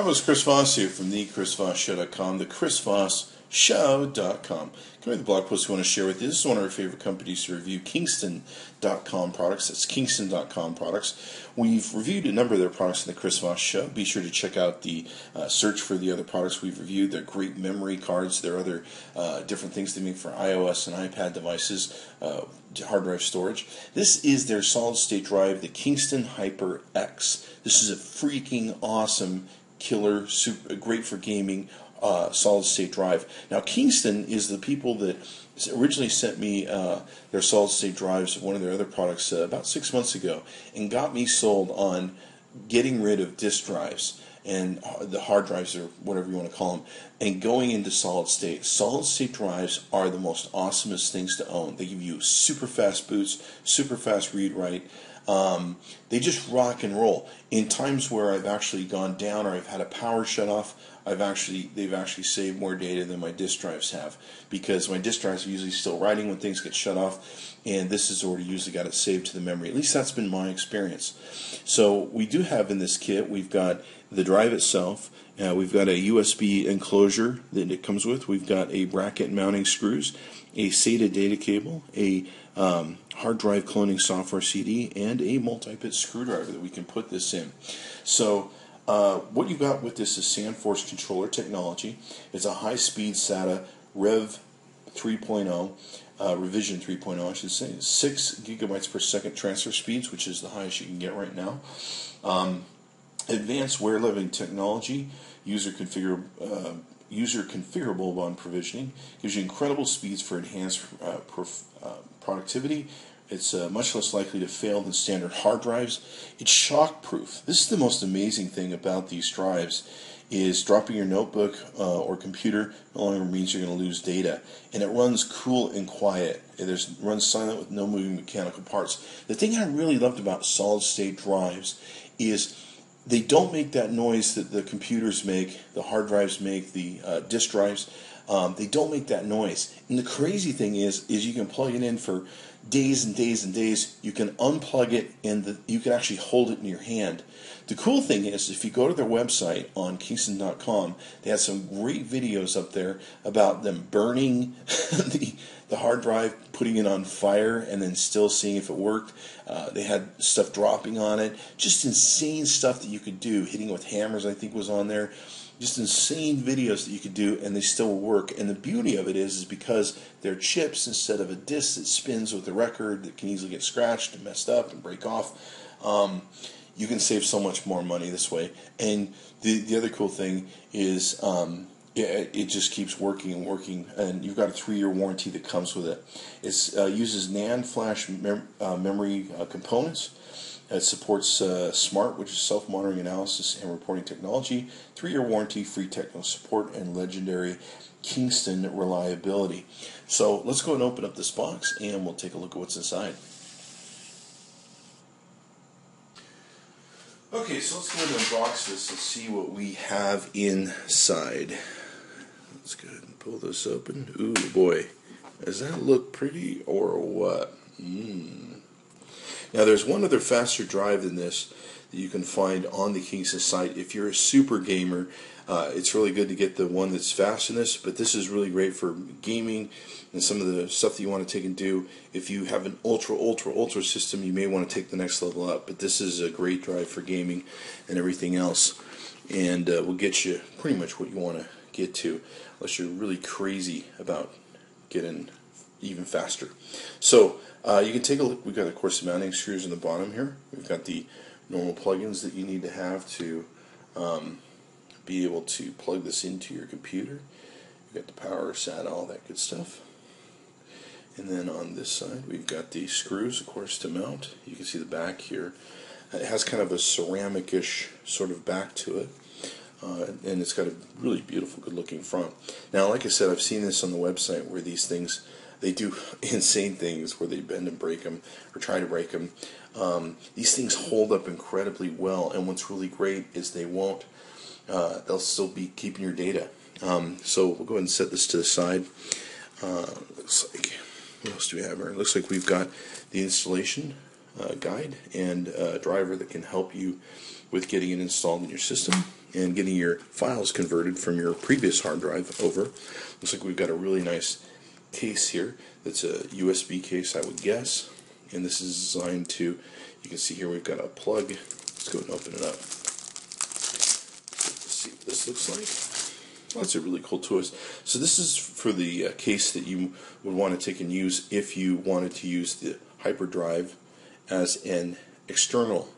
Bravo's Chris Voss here from the ChrisVossShow.com, the ChrisVossShow.com. Come to the blog post we want to share with you. This is one of our favorite companies to review, Kingston.com products. That's Kingston.com products. We've reviewed a number of their products in the Chris Voss Show. Be sure to check out the search for the other products we've reviewed. They're great memory cards. There are other different things they make for iOS and iPad devices, hard drive storage. This is their solid-state drive, the Kingston HyperX. This is a freaking awesome killer, super, great for gaming, solid-state drive. Now, Kingston is the people that originally sent me their solid-state drives, one of their other products, about 6 months ago, and got me sold on getting rid of disk drives and the hard drives, or whatever you want to call them, and going into solid state. Solid state drives are the most awesomest things to own. They give you super fast boots, super fast read-write. They just rock and roll. In times where I've actually gone down or I've had a power shut off, they've actually saved more data than my disk drives have, because my disk drives are usually still writing when things get shut off, and this has already usually got it saved to the memory. At least that's been my experience. So we do have in this kit, we've got the drive itself, we've got a USB enclosure that it comes with, we've got a bracket mounting screws, a SATA data cable, a hard drive cloning software CD, and a multi-bit screwdriver that we can put this in. So what you got with this is SandForce controller technology. It's a high-speed SATA Rev 3.0, revision 3.0 I should say, 6 gigabytes per second transfer speeds, which is the highest you can get right now. Advanced wear living technology, user configurable upon provisioning, gives you incredible speeds for enhanced productivity. It's much less likely to fail than standard hard drives. It's shock-proof. This is the most amazing thing about these drives, is dropping your notebook or computer no longer means you're going to lose data. And it runs cool and quiet. It runs silent with no moving mechanical parts. The thing I really loved about solid-state drives is they don't make that noise that the computers make, the hard drives make, the disk drives. They don't make that noise. And the crazy thing is you can plug it in for days and days and days. You can unplug it, and you can actually hold it in your hand. The cool thing is, if you go to their website on Kingston.com, they have some great videos up there about them burning the hard drive, putting it on fire, and then still seeing if it worked. They had stuff dropping on it. Just insane stuff that you could do. Hitting with hammers, I think, was on there. Just insane videos that you could do, and they still work. And the beauty of it is because they're chips instead of a disc that spins with a record that can easily get scratched and messed up and break off. You can save so much more money this way. And the other cool thing is it just keeps working and working, and you've got a 3-year warranty that comes with it. It uses NAND flash memory components. It supports SMART, which is self-monitoring analysis and reporting technology, 3-year warranty, free technical support, and legendary Kingston reliability. So let's go and open up this box, and we'll take a look at what's inside. Okay, so let's go ahead and unbox this and see what we have inside. Let's go ahead and pull this open. Ooh, boy. Does that look pretty or what? Now, there's one other faster drive than this that you can find on the Kingston site. If you're a super gamer, it's really good to get the one that's fast in this, but this is really great for gaming and some of the stuff that you want to take and do. If you have an ultra system, you may want to take the next level up, but this is a great drive for gaming and everything else, and will get you pretty much what you want to get to, unless you're really crazy about getting even faster. So you can take a look. We've got, of course, the mounting screws in the bottom here. We've got the normal plugins that you need to have to be able to plug this into your computer. You've got the power, SATA, all that good stuff. And then on this side, we've got the screws, of course, to mount. You can see the back here. It has kind of a ceramic-ish sort of back to it. And it's got a really beautiful, good-looking front. Now, like I said, I've seen this on the website where these things, they do insane things where they bend and break them, or try to break them. These things hold up incredibly well, and what's really great is they won't, they'll still be keeping your data. So we'll go ahead and set this to the side. Looks like, what else do we have here? It looks like we've got the installation guide and a driver that can help you with getting it installed in your system. and getting your files converted from your previous hard drive over. Looks like we've got a really nice case here. That's a USB case, I would guess. And this is designed to, you can see here we've got a plug. Let's go and open it up. Let's see what this looks like. Well, that's a really cool twist. So this is for the case that you would want to take and use if you wanted to use the hyperdrive as an external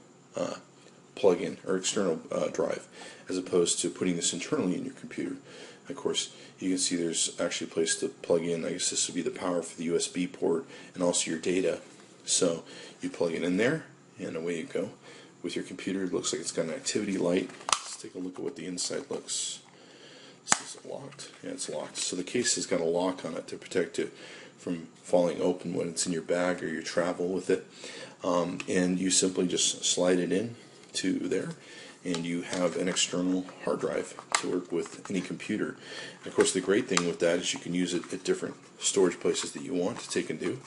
plug-in or external drive, as opposed to putting this internally in your computer. Of course, you can see there's actually a place to plug in. I guess this would be the power for the USB port and also your data. So you plug it in there, and away you go with your computer. It looks like it's got an activity light. Let's take a look at what the inside looks. Is it locked? Yeah, it's locked. So the case has got a lock on it to protect it from falling open when it's in your bag or you travel with it. And you simply just slide it in to there, and you have an external hard drive to work with any computer. And of course, the great thing with that is you can use it at different storage places that you want to take and do.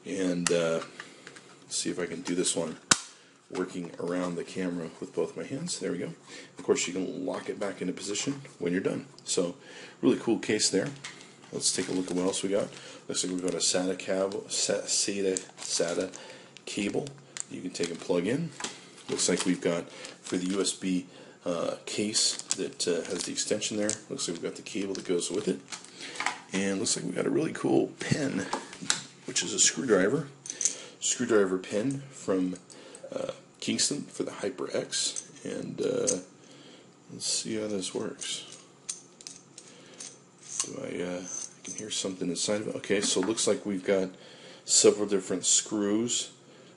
And let's see if I can do this one working around the camera with both my hands. There we go. Of course, you can lock it back into position when you're done. So, really cool case there. Let's take a look at what else we got. Looks like we've got a SATA cable you can take and plug in. Looks like we've got, for the USB case that has the extension there, looks like we've got the cable that goes with it. And looks like we've got a really cool pen, which is a screwdriver pen from Kingston for the HyperX. And let's see how this works. I can hear something inside of it. Okay, so it looks like we've got several different screws,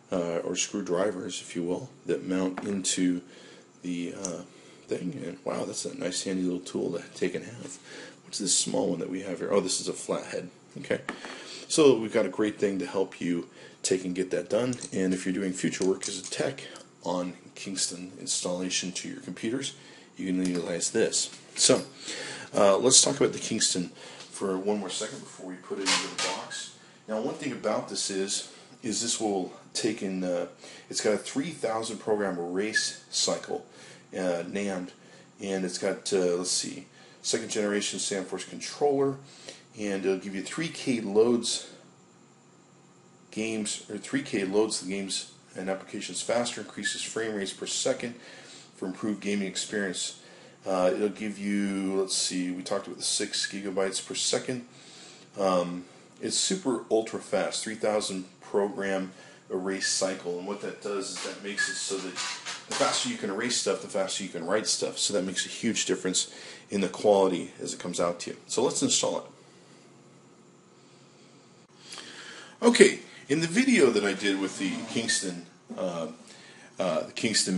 or screwdrivers, if you will, that mount into the thing. And wow, that's a nice handy little tool to take and have. What's this small one that we have here? Oh, this is a flathead. Okay, so we've got a great thing to help you take and get that done. And if you're doing future work as a tech on Kingston installation to your computers, you can utilize this. So let's talk about the Kingston for one more second before we put it into the box. Now, one thing about this is this will take in, it's got a 3,000 program erase cycle, NAND, and it's got, let's see, second generation SandForce controller, and it'll give you 3K loads games, or 3K loads the games and applications faster, increases frame rates per second for improved gaming experience. It'll give you, let's see, we talked about the 6 gigabytes per second. It's super ultra fast, 3,000 program erase cycle, and what that does is that makes it so that the faster you can erase stuff, the faster you can write stuff. So that makes a huge difference in the quality as it comes out to you. So let's install it. Okay, in the video that I did with the Kingston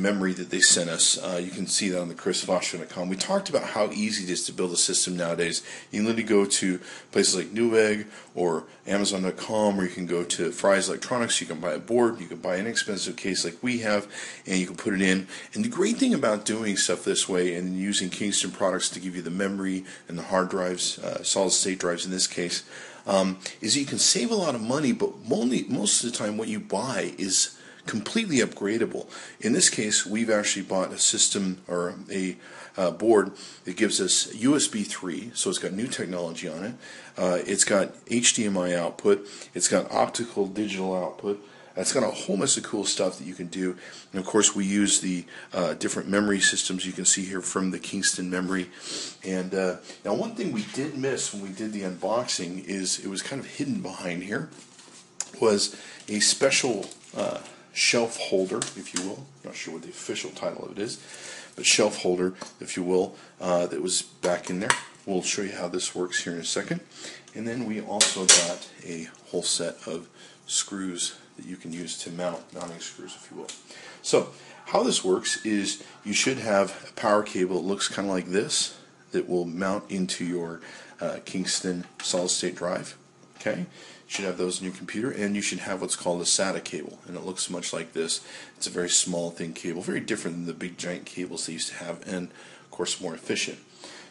memory that they sent us, you can see that on the chrisvossshow.com. We talked about how easy it is to build a system nowadays. You can literally go to places like Newegg or amzn.to, or you can go to Fry's Electronics. You can buy a board, you can buy an inexpensive case like we have, and you can put it in. And the great thing about doing stuff this way and using Kingston products to give you the memory and the hard drives, solid state drives in this case, is you can save a lot of money, but most of the time what you buy is completely upgradable. In this case, we've actually bought a system, or a board that gives us USB 3, so it's got new technology on it. It's got HDMI output, it's got optical digital output, it's got a whole mess of cool stuff that you can do. And of course, we use the different memory systems you can see here from the Kingston memory. And now, one thing we did miss when we did the unboxing is it was kind of hidden behind here, was a special shelf holder, if you will. Not sure what the official title of it is, but shelf holder, if you will, that was back in there. We'll show you how this works here in a second. And then we also got a whole set of screws that you can use to mounting screws, if you will. So how this works is you should have a power cable that looks kind of like this that will mount into your Kingston solid state drive. Okay, you should have those in your computer, and you should have what's called a SATA cable, and it looks much like this. It's a very small, thin cable, very different than the big giant cables they used to have, and of course more efficient.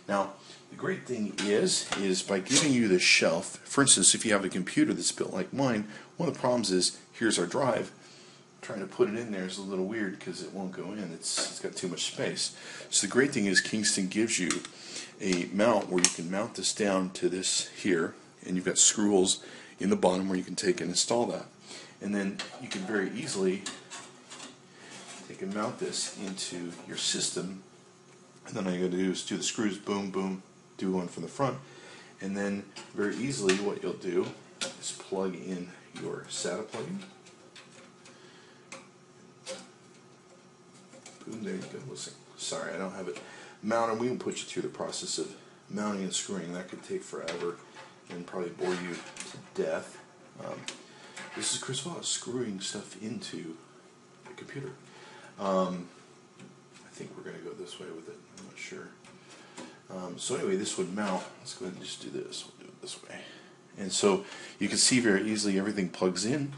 Now, the great thing is by giving you this shelf, for instance, if you have a computer that's built like mine, one of the problems is, here's our drive, trying to put it in there is a little weird because it won't go in. It's got too much space. So the great thing is Kingston gives you a mount where you can mount this down to this here, and you've got screw holes in the bottom where you can take and install that. And then you can very easily take and mount this into your system, and then all you got to do is do the screws, boom, boom, do one from the front, and then very easily what you'll do is plug in your SATA plug-in. Boom, there you go. Listen, sorry, I don't have it mounted. We can put you through the process of mounting and screwing. That could take forever and probably bore you to death. This is Chris Voss screwing stuff into the computer. I think we're going to go this way with it. I'm not sure. So anyway, this would mount. Let's go ahead and just do this. We'll do it this way. And so you can see very easily everything plugs in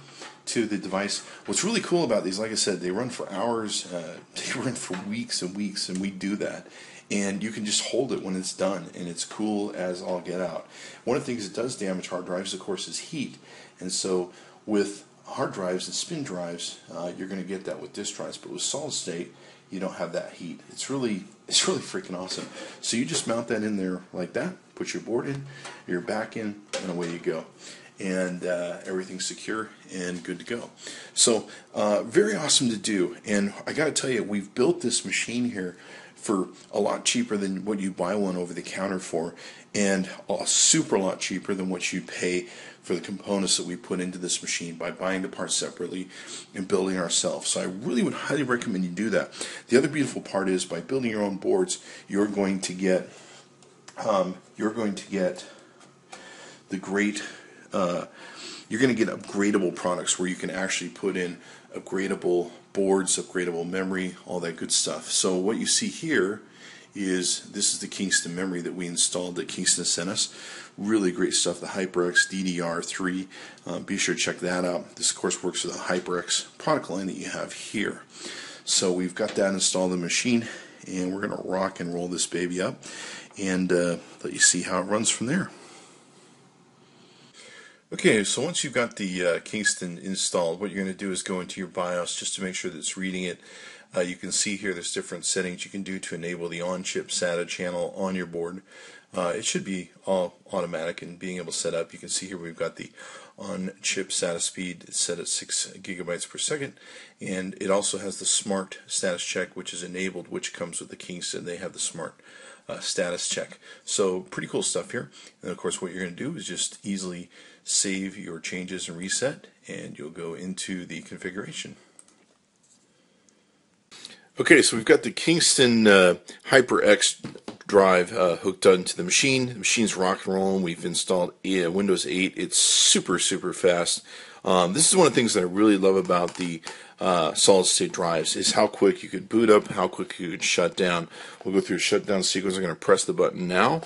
to the device. What's really cool about these, like I said, they run for hours, they run for weeks and weeks, and we do that. And you can just hold it when it's done, and it's cool as all get out. One of the things that does damage hard drives, of course, is heat. And so with hard drives and spin drives, you're going to get that with disk drives, but with solid state, you don't have that heat. It's really freaking awesome. So you just mount that in there like that, put your board in, your back in, and away you go. And everything's secure and good to go. So very awesome to do. And I got to tell you, we've built this machine here for a lot cheaper than what you buy one over the counter for, and a super lot cheaper than what you pay for the components that we put into this machine by buying the parts separately and building ourselves. So I really would highly recommend you do that. The other beautiful part is by building your own boards, you're going to get the great you're going to get upgradable products where you can actually put in upgradable boards, upgradable memory, all that good stuff. So what you see here is this is the Kingston memory that we installed that Kingston sent us. Really great stuff, the HyperX DDR3. Be sure to check that out. This, of course, works with the HyperX product line that you have here. So we've got that installed in the machine, and we're going to rock and roll this baby up and let you see how it runs from there. Okay, so once you've got the Kingston installed, what you're going to do is go into your BIOS just to make sure that it's reading it. You can see here there's different settings you can do to enable the on-chip SATA channel on your board. It should be all automatic and being able to set up. You can see here we've got the on-chip SATA speed. It's set at 6 gigabytes per second, and it also has the smart status check, which is enabled, which comes with the Kingston. They have the smart status check. So pretty cool stuff here. And of course what you're going to do is just easily save your changes and reset, and you'll go into the configuration. Okay, so we've got the Kingston HyperX drive hooked onto the machine. The machine's rock and rolling. We've installed Windows 8. It's super fast. This is one of the things that I really love about the solid state drives is how quick you could boot up, how quick you could shut down. We'll go through a shutdown sequence. I'm going to press the button now.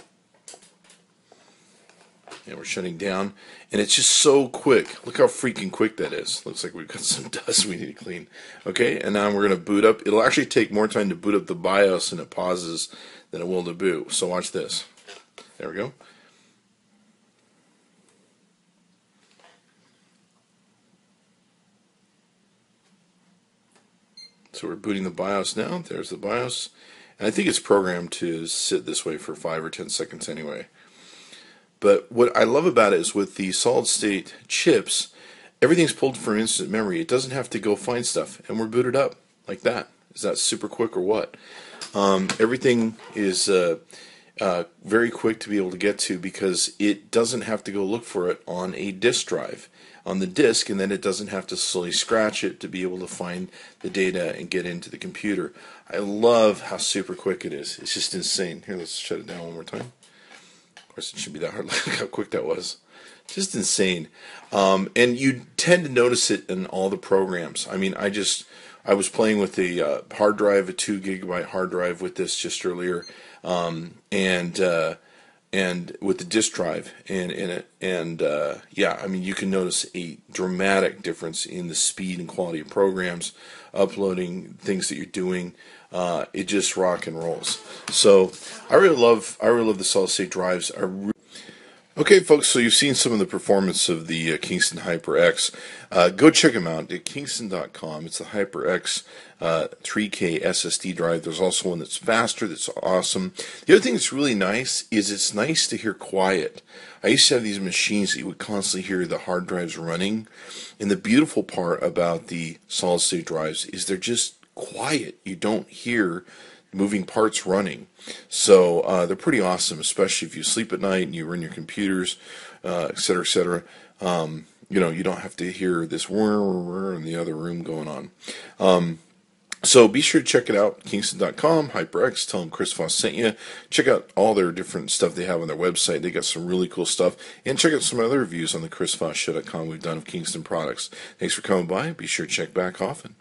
And we're shutting down, and it's just so quick. Look how freaking quick that is. Looks like we've got some dust we need to clean. Okay, and now we're going to boot up. It'll actually take more time to boot up the BIOS and it pauses than it will to boot. So watch this. There we go. So we're booting the BIOS now. There's the BIOS. And I think it's programmed to sit this way for 5 or 10 seconds anyway. But what I love about it is with the solid state chips, everything's pulled from instant memory. It doesn't have to go find stuff, and we're booted up like that. Is that super quick or what? Everything is very quick to be able to get to because it doesn't have to go look for it on a disk drive, on the disk, and then it doesn't have to slowly scratch it to be able to find the data and get into the computer. I love how super quick it is. It's just insane. Here, let's shut it down one more time. Of course, it shouldn't be that hard. Look how quick that was. Just insane. And you tend to notice it in all the programs. I mean, I was playing with the hard drive, a 2 gigabyte hard drive with this just earlier, and with the disk drive yeah, I mean, you can notice a dramatic difference in the speed and quality of programs, uploading things that you're doing. It just rock and rolls. So I really love the solid state drives. Okay, folks, so you've seen some of the performance of the Kingston HyperX. Go check them out at Kingston.com. It's the HyperX 3K SSD drive. There's also one that's faster, that's awesome. The other thing that's really nice is it's nice to hear quiet. I used to have these machines that you would constantly hear the hard drives running. And the beautiful part about the solid-state drives is they're just quiet. You don't hear moving parts running. So they're pretty awesome, especially if you sleep at night and you run your computers, et cetera, et cetera. You don't have to hear this whir in the other room going on. So be sure to check it out, Kingston.com, HyperX. Tell them Chris Voss sent you. Check out all their different stuff they have on their website. They got some really cool stuff. And check out some other reviews on the ChrisVossShow.com we've done of Kingston products. Thanks for coming by. Be sure to check back often.